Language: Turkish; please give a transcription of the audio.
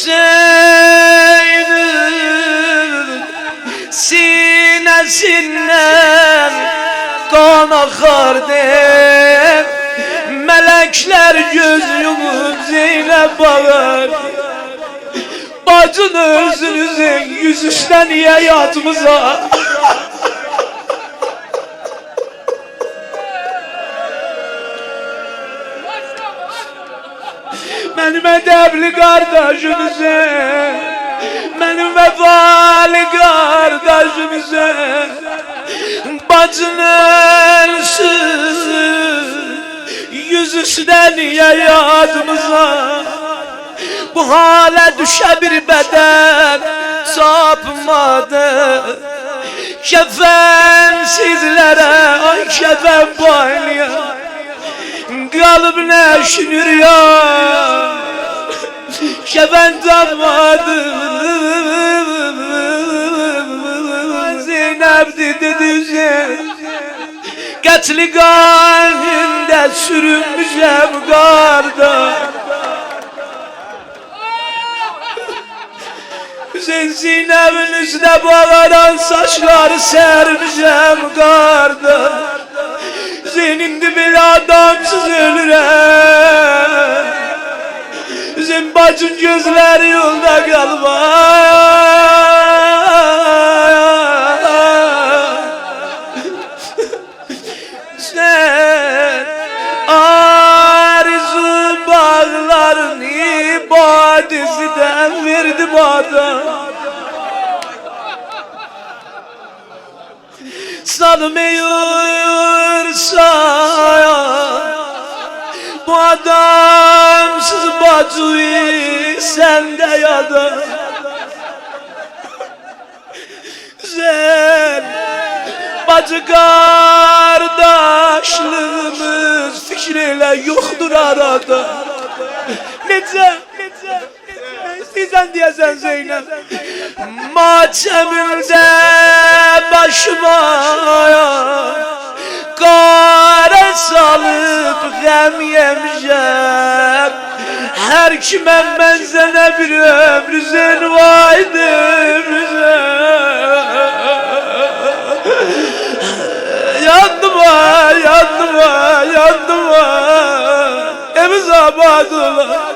Hüseyin'in sinesinden kan akardı. Melekler göz yumup Zeynep bağır. Bacın özünüzün yüzüsten niye yatmıza? Benim edebli kardeşimize, benim vefalı kardeşimize, bacının yüzüsten niye yatmıza? Bu hale düşe bir beden sapmadı. Kefen sizlere, ay kefen baylayan kalbine şünür ya. Kefen tapmadı. Zeynep dedi Katli kalbinde sürünmüşem karda. Zeynep'in üstüne bağıran saçları sermişem karda. Senin dibine adamsız ölürem. Sen bacın gözleri yolda kalma. Sen arzu bağların ibadesinden verdi bana. Sanmıyorsa bu adamsız bacıyı sende ya da sen bacı kardeşliğimiz fikriyle yoktur arada. Nece İsteysen diyesen Zeynep, maçemimde başıma kara salıp gem yemişem. Her kime benzene bir ömrü sen vaydım. Yandım ha, yandım ha, yandım ha. Emiz abadullah.